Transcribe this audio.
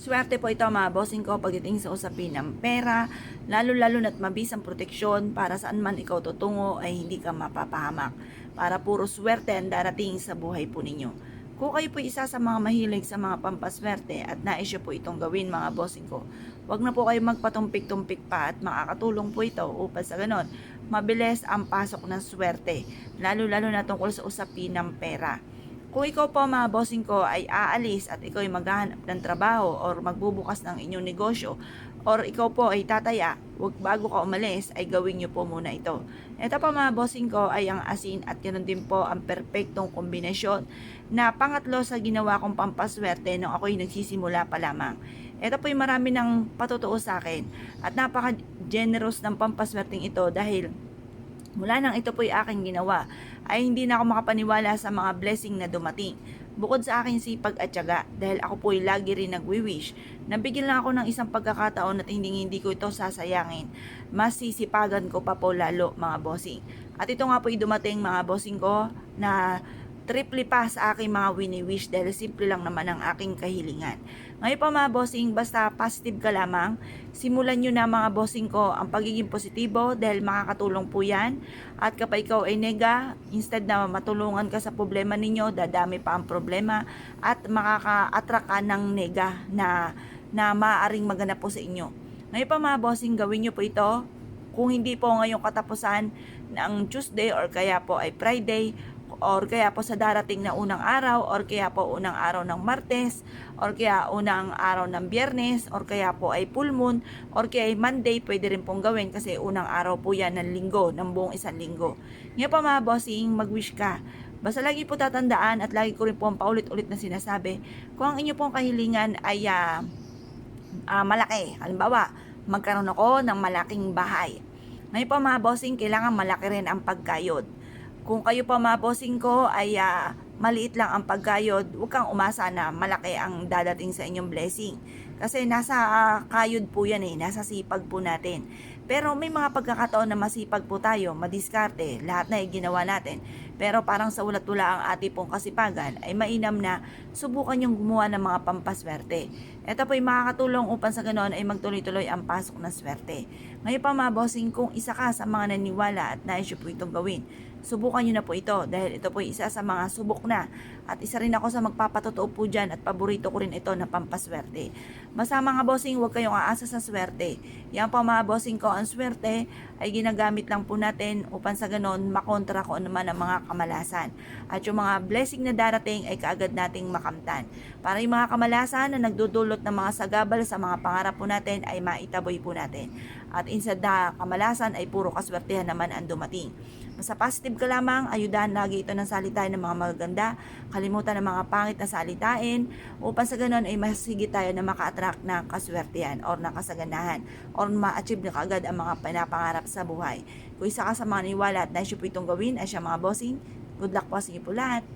Swerte po ito mga bossing ko pagdating sa usapin ng pera, lalo-lalo na't mabisang proteksyon para saan man ikaw tutungo ay hindi ka mapapahamak. Para puro swerte ang darating sa buhay po ninyo. Kung kayo po isa sa mga mahilig sa mga pampaswerte at nais nyo po itong gawin mga bossing ko, wag na po kayo magpatumpik-tumpik pa at makakatulong po ito upang sa ganon, mabilis ang pasok ng swerte, lalo-lalo na tungkol sa usapin ng pera. Kung ikaw po mga bossing ko ay aalis at ikaw ay maghahanap ng trabaho or magbubukas ng inyong negosyo or ikaw po ay tataya, wag bago ka umalis ay gawin nyo po muna ito. Ito po mga bossing ko ay ang asin at ganoon din po ang perpektong kombinasyon na pangatlo sa ginawa kong pampaswerte nung ako'y nagsisimula pa lamang. Ito po ay marami ng patutuo sa akin at napaka-generous ng pampaswerteng ito dahil mula nang ito po'y aking ginawa, ay hindi na ako makapaniwala sa mga blessing na dumating. Bukod sa aking sipag at tiyaga, dahil ako po'y lagi rin nagwi-wish, nabigyan lang ako ng isang pagkakataon at hindi ko ito sasayangin. Mas sisipagan ko pa po lalo mga bossing. At ito nga po'y dumating mga bossing ko na triple pa sa aking mga wini-wish dahil simple lang naman ang aking kahilingan. Ngayon pa mga bossing, basta positive ka lamang, simulan nyo na mga bossing ko ang pagiging positibo dahil makakatulong po yan. At kapag ikaw ay nega, instead na matulungan ka sa problema ninyo, dadami pa ang problema at makaka-attract ka ng nega na maaaring maganap po sa inyo. Ngayon pa mga bossing, gawin nyo po ito. Kung hindi po ngayong katapusan ng Tuesday or kaya po ay Friday, or kaya po sa darating na unang araw, or kaya po unang araw ng Martes, or kaya unang araw ng Biyernes, or kaya po ay full moon, or kaya ay Monday, pwede rin pong gawin kasi unang araw po yan ng linggo, ng buong isang linggo. Ngayon pa mga bossing, mag-wish ka. Basta lagi po tatandaan at lagi ko rin po paulit-ulit na sinasabi, kung ang inyo pong kahilingan ay malaki, halimbawa, magkaroon ako ng malaking bahay. Ngayon pa mga bossing, kailangan malaki rin ang pagkayod. Kung kayo pa mga bossing ko ay maliit lang ang pagkayod, huwag kang umasa na malaki ang dadating sa inyong blessing. Kasi nasa kayod po yan nasa sipag po natin. Pero may mga pagkakataon na masipag po tayo, madiskarte, lahat na ginawa natin. Pero parang sa ulat-ula ang ating pong kasipagan, ay mainam na subukan yung gumawa ng mga pampaswerte. Ito po ay makakatulong upang sa ganoon ay magtuloy-tuloy ang pasok ng swerte. Ngayon pa mga bossing, kung isa ka sa mga naniwala at nais po itong gawin, subukan nyo na po ito dahil ito po ay isa sa mga subok na at isa rin ako sa magpapatotoo po dyan at paborito ko rin ito na pampaswerte. Basta mga bossing, huwag kayong aasa sa swerte. Yan po mga bossing ko, ang swerte ay ginagamit lang po natin upang sa ganon makontra ko naman ang mga kamalasan. At yung mga blessing na darating ay kaagad nating makamtan. Para yung mga kamalasan na nagdudulot ng mga sagabal sa mga pangarap po natin ay maitaboy po natin. At instead na kamalasan ay puro kaswertehan naman ang dumating. Basta positive ka lamang, ayudahan lagi ito ng salitain ng mga magaganda, kalimutan ng mga pangit na salitain, upang sa ganon ay mas higit tayo na maka-attract ng kaswertehan or ng kasaganahan or ma-achieve na kaagad ang mga pinapangarap sa buhay. Kung isa ka sa mga niwala at nais po itong gawin ay siya mga bossing, good luck po sa inyo po lahat.